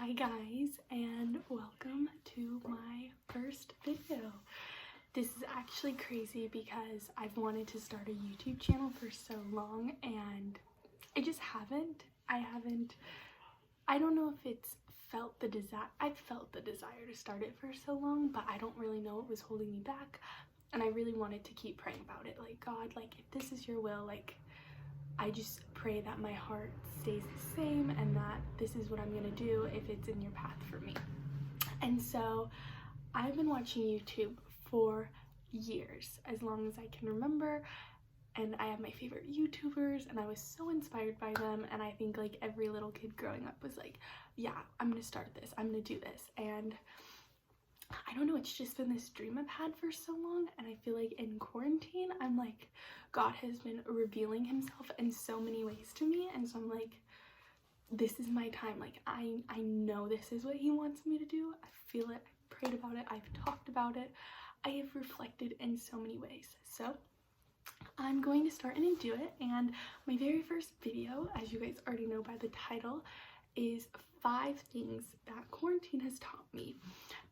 Hi guys, and welcome to my first video. This is actually crazy because I've wanted to start a YouTube channel for so long and I just haven't. I don't know if it's felt the desire. I've felt the desire to start it for so long, but I don't really know what was holding me back. And I really wanted to keep praying about it. Like, God, like, if this is your will, like, I just pray that my heart stays the same and that this is what I'm gonna do if it's in your path for me. And so I've been watching YouTube for years, as long as I can remember, and I have my favorite YouTubers and I was so inspired by them, and I think like every little kid growing up was like, yeah, I'm gonna start this, I'm gonna do this. And I don't know, it's just been this dream I've had for so long, and I feel like in quarantine I'm like, God has been revealing himself in so many ways to me, and so I'm like, this is my time. Like I know this is what he wants me to do. I feel it, I prayed about it, I've talked about it, I have reflected in so many ways. So I'm going to start and do it, and my very first video, as you guys already know by the title, is 5 things that quarantine has taught me.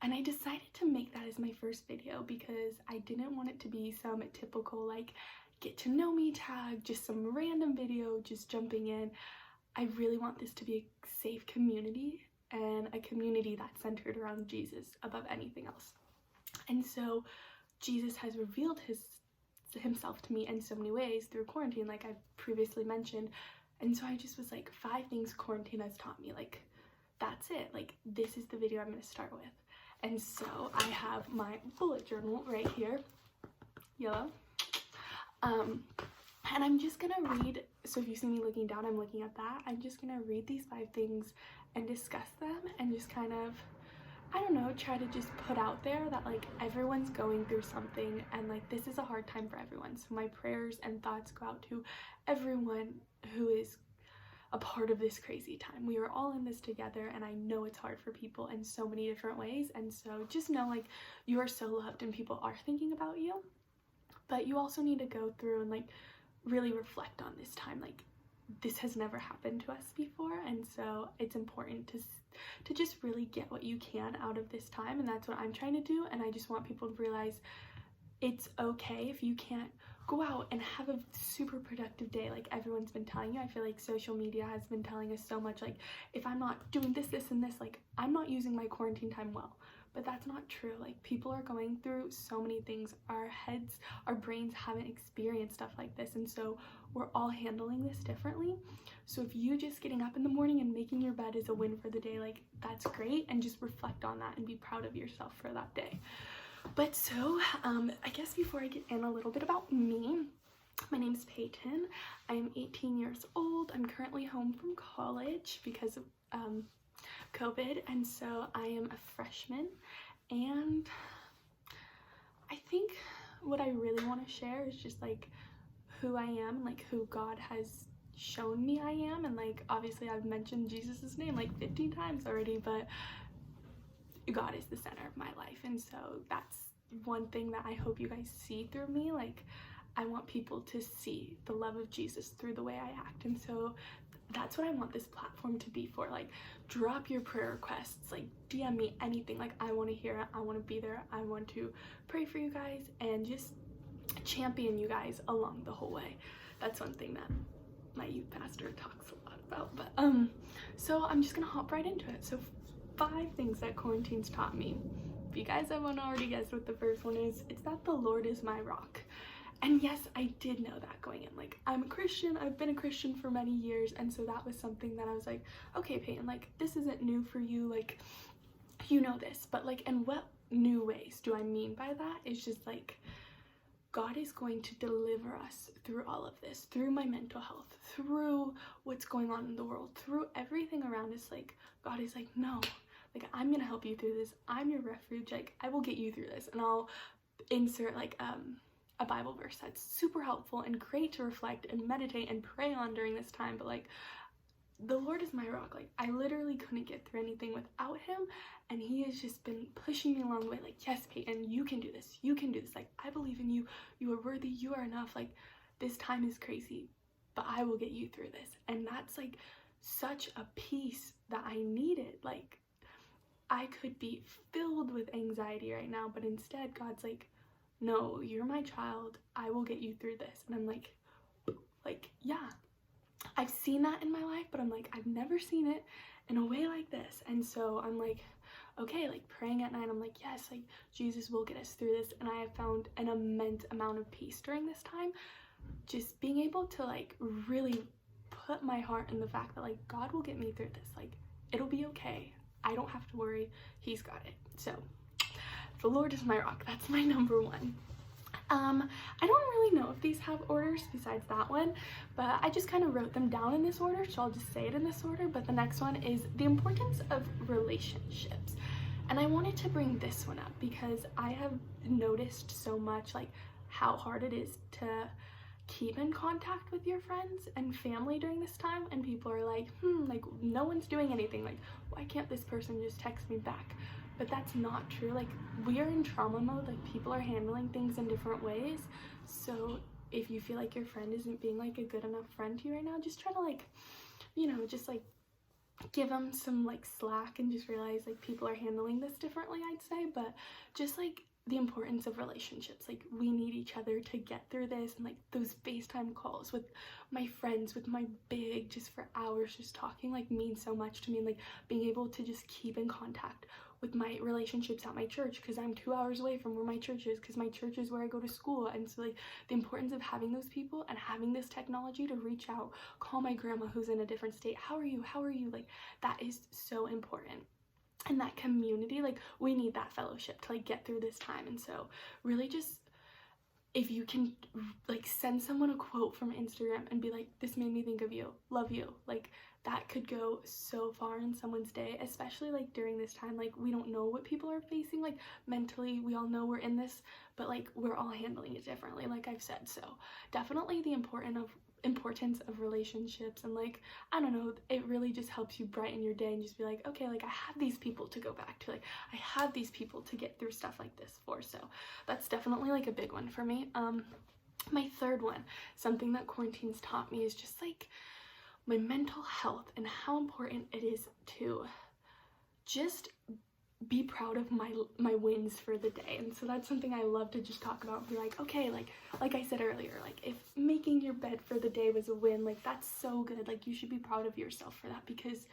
And I decided to make that as my first video because I didn't want it to be some typical like get to know me tag, just some random video just jumping in. I really want this to be a safe community, and a community that's centered around Jesus above anything else. And so Jesus has revealed himself to me in so many ways through quarantine, like I've previously mentioned. And so I just was like, 5 things quarantine has taught me. Like, that's it. Like, this is the video I'm going to start with. And so I have my bullet journal right here, yellow. And I'm just going to read, so if you see me looking down, I'm looking at that. I'm just going to read these 5 things and discuss them and just kind of, I don't know, try to just put out there that like everyone's going through something, and like this is a hard time for everyone. So my prayers and thoughts go out to everyone who is a part of this crazy time. We are all in this together, and I know it's hard for people in so many different ways. And so just know like you are so loved and people are thinking about you, but you also need to go through and like really reflect on this time. Like, this has never happened to us before, and so it's important to just really get what you can out of this time, and that's what I'm trying to do. And I just want people to realize it's okay if you can't go out and have a super productive day like everyone's been telling you. I feel like social media has been telling us so much, like, if I'm not doing this and this, like I'm not using my quarantine time well. But that's not true. Like, people are going through so many things. Our heads, our brains haven't experienced stuff like this, and so we're all handling this differently. So if you just getting up in the morning and making your bed is a win for the day, like, that's great, and just reflect on that and be proud of yourself for that day. But so I guess before I get in a little bit about me, my name is Peyton. I'm 18 years old. I'm currently home from college because of COVID, and so I am a freshman. And I think what I really want to share is just like who I am, like who God has shown me I am. And like, obviously I've mentioned Jesus's name like 15 times already, but God is the center of my life, and so that's one thing that I hope you guys see through me. Like, I want people to see the love of Jesus through the way I act, and so that's what I want this platform to be for. Like, drop your prayer requests, like DM me anything. Like, I want to hear it, I want to be there, I want to pray for you guys and just champion you guys along the whole way. That's one thing that my youth pastor talks a lot about. But so I'm just gonna hop right into it. So 5 things that quarantine's taught me. If you guys haven't already guessed what the first one is, it's that the Lord is my rock. And yes, I did know that going in. Like, I'm a Christian, I've been a Christian for many years, and so that was something that I was like, okay, Peyton, like, this isn't new for you, like, you know this. But like, in what new ways do I mean by that? It's just like, God is going to deliver us through all of this, through my mental health, through what's going on in the world, through everything around us. Like, God is like, no, like, I'm gonna help you through this. I'm your refuge. Like, I will get you through this. And I'll insert like a Bible verse that's super helpful and great to reflect and meditate and pray on during this time. But like, the Lord is my rock. Like, I literally couldn't get through anything without him, and he has just been pushing me along the way. Like, yes, Peyton, you can do this, you can do this. Like, I believe in you, you are worthy, you are enough. Like, this time is crazy, but I will get you through this. And that's like such a peace that I needed. Like, I could be filled with anxiety right now, but instead God's like, no, you're my child, I will get you through this. And I'm like, yeah, I've seen that in my life, but I'm like, I've never seen it in a way like this. And so I'm like, okay, like praying at night, I'm like, yes, like Jesus will get us through this. And I have found an immense amount of peace during this time, just being able to like really put my heart in the fact that like God will get me through this. Like, it'll be okay, I don't have to worry, he's got it. So the Lord is my rock. That's my number one. I don't really know if these have orders besides that one, but I just kind of wrote them down in this order, so I'll just say it in this order. But the next one is the importance of relationships. And I wanted to bring this one up because I have noticed so much like how hard it is to keep in contact with your friends and family during this time, and people are like, like no one's doing anything, like why can't this person just text me back? But that's not true. Like, we are in trauma mode, like people are handling things in different ways. So if you feel like your friend isn't being like a good enough friend to you right now, just try to like, you know, just like give them some like slack and just realize like people are handling this differently, I'd say. But just like the importance of relationships, like we need each other to get through this, and like those FaceTime calls with my friends, with my big, just for hours just talking, like means so much to me. And like being able to just keep in contact with my relationships at my church, because I'm 2 hours away from where my church is, because my church is where I go to school. And so like the importance of having those people and having this technology to reach out, call my grandma who's in a different state, how are you, like that is so important. And that community, like we need that fellowship to like get through this time. And so really just, if you can like send someone a quote from Instagram and be like, this made me think of you, love you, like that could go so far in someone's day, especially like during this time. Like we don't know what people are facing, like mentally, we all know we're in this, but like we're all handling it differently, like I've said. So definitely the importance of relationships, and like I don't know, it really just helps you brighten your day and just be like, okay, like I have these people to go back to, like I have these people to get through stuff like this for. So that's definitely like a big one for me. My third one, something that quarantine's taught me, is just like my mental health and how important it is to just be proud of my wins for the day. And so that's something I love to just talk about and be like, okay, like I said earlier, like if making your bed for the day was a win, like that's so good, like you should be proud of yourself for that, because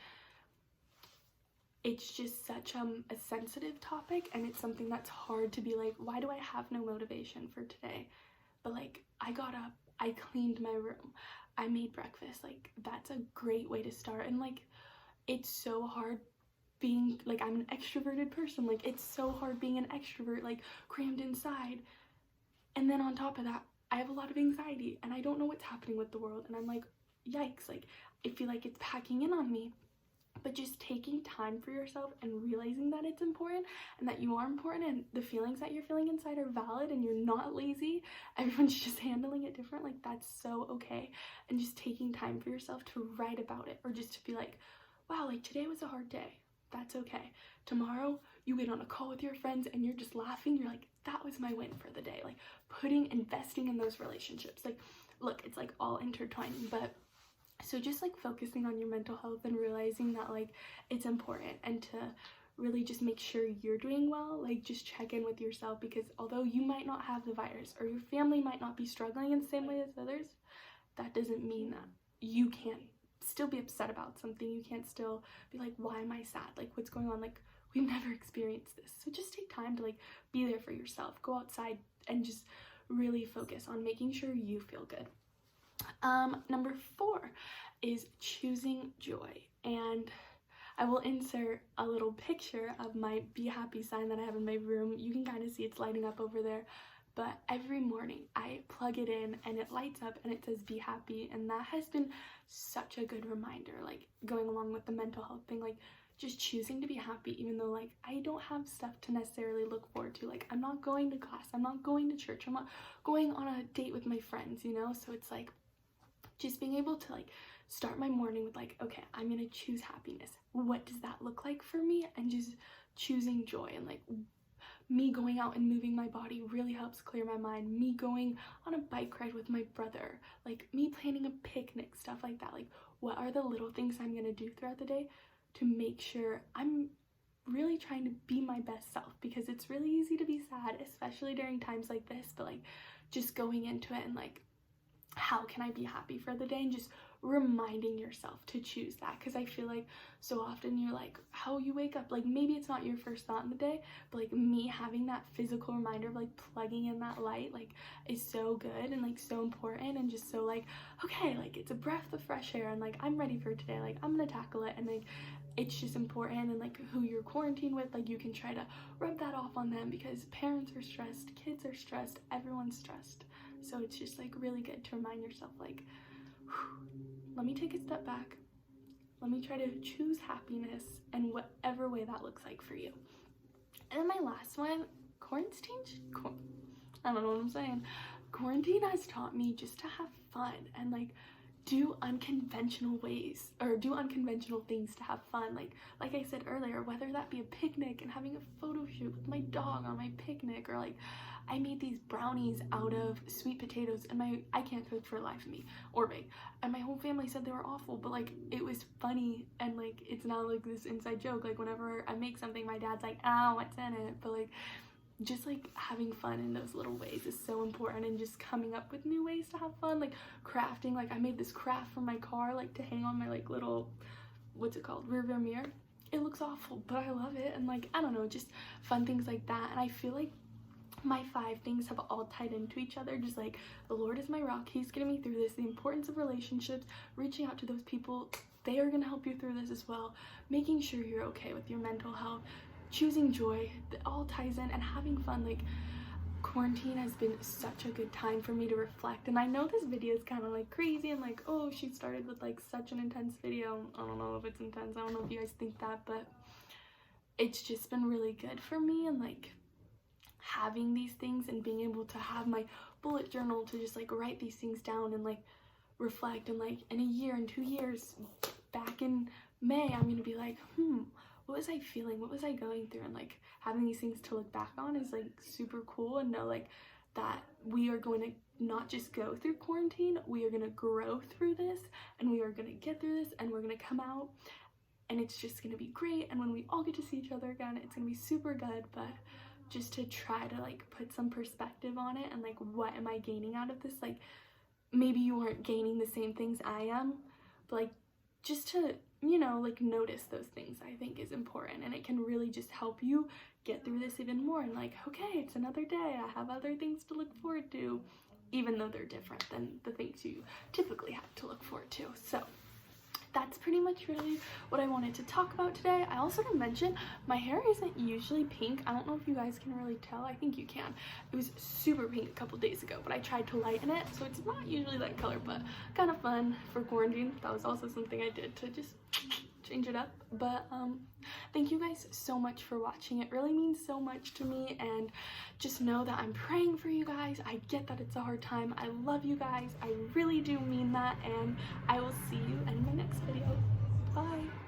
it's just such a sensitive topic, and it's something that's hard to be like, why do I have no motivation for today? But like I got up, I cleaned my room, I made breakfast, like that's a great way to start. And like it's so hard being like, I'm an extroverted person, like it's so hard being an extrovert, like crammed inside, and then on top of that I have a lot of anxiety and I don't know what's happening with the world, and I'm like, yikes, like I feel like it's packing in on me. But just taking time for yourself and realizing that it's important and that you are important, and the feelings that you're feeling inside are valid, and you're not lazy, everyone's just handling it different, like that's so okay. And just taking time for yourself to write about it, or just to be like, wow, like today was a hard day, that's okay. Tomorrow you get on a call with your friends and you're just laughing, you're like, that was my win for the day. Like investing in those relationships, like look, it's like all intertwining. But so just like focusing on your mental health and realizing that like it's important, and to really just make sure you're doing well, like just check in with yourself, because although you might not have the virus, or your family might not be struggling in the same way as others, that doesn't mean that you can't still be upset about something. You can't still be like, why am I sad, like what's going on, like we've never experienced this. So just take time to like be there for yourself, go outside and just really focus on making sure you feel good. Number 4 is choosing joy, and I will insert a little picture of my be happy sign that I have in my room. You can kind of see it's lighting up over there, but every morning I plug it in and it lights up and it says be happy, and that has been such a good reminder, like going along with the mental health thing, like just choosing to be happy, even though like I don't have stuff to necessarily look forward to, like I'm not going to class, I'm not going to church, I'm not going on a date with my friends, you know. So it's like just being able to like start my morning with like, okay, I'm gonna choose happiness, what does that look like for me, and just choosing joy. And like me going out and moving my body really helps clear my mind, me going on a bike ride with my brother, like me planning a picnic, stuff like that, like what are the little things I'm gonna do throughout the day to make sure I'm really trying to be my best self, because it's really easy to be sad, especially during times like this, but like just going into it and like, how can I be happy for the day, and just reminding yourself to choose that. Because I feel like so often you're like, how you wake up, like maybe it's not your first thought in the day, but like me having that physical reminder of like plugging in that light like is so good and like so important, and just so like, okay, like it's a breath of fresh air and like I'm ready for today, like I'm gonna tackle it. And like it's just important. And like who you're quarantined with, like you can try to rub that off on them, because parents are stressed, kids are stressed, everyone's stressed. So it's just like really good to remind yourself like, let me take a step back, let me try to choose happiness in whatever way that looks like for you. And then my last one, I don't know what I'm saying. Quarantine has taught me just to have fun and like do unconventional ways, or do unconventional things to have fun. Like I said earlier, whether that be a picnic and having a photo shoot with my dog on my picnic, or like I made these brownies out of sweet potatoes, and I can't cook for the life of me or bake, and my whole family said they were awful, but like it was funny, and like it's not like this inside joke. Like whenever I make something, my dad's like, oh, what's in it? But like just like having fun in those little ways is so important, and just coming up with new ways to have fun, like crafting. Like I made this craft for my car, like to hang on my like little, what's it called, rear view mirror. It looks awful, but I love it. And like I don't know, just fun things like that. And I feel like my 5 things have all tied into each other. Just like the Lord is my rock, he's getting me through this, the importance of relationships, reaching out to those people, they are gonna help you through this as well, making sure you're okay with your mental health, choosing joy, that all ties in, and having fun. Like quarantine has been such a good time for me to reflect. And I know this video is kind of like crazy and like, oh, she started with like such an intense video. I don't know if it's intense, I don't know if you guys think that, but it's just been really good for me. And like having these things and being able to have my bullet journal to just like write these things down and like reflect, and like in a year and 2 years back in May, I'm gonna be like, what was I feeling, what was I going through? And like having these things to look back on is like super cool, and know like that we are going to not just go through quarantine, we are going to grow through this, and we are going to get through this, and we're going to come out, and it's just going to be great. And when we all get to see each other again, it's going to be super good. But just to try to like put some perspective on it, and like what am I gaining out of this? Like maybe you aren't gaining the same things I am, but like just to, you know, like notice those things, I think is important, and it can really just help you get through this even more. And like, okay, it's another day, I have other things to look forward to, even though they're different than the things you typically have to look forward to. So that's pretty much really what I wanted to talk about today. I also didn't mention my hair isn't usually pink. I don't know if you guys can really tell. I think you can. It was super pink a couple days ago, but I tried to lighten it, so it's not usually that color, but kind of fun for quarantine. That was also something I did to just change it up. But thank you guys so much for watching. It really means so much to me, and just know that I'm praying for you guys. I get that it's a hard time. I love you guys, I really do mean that, and I will see you in my next video. Bye.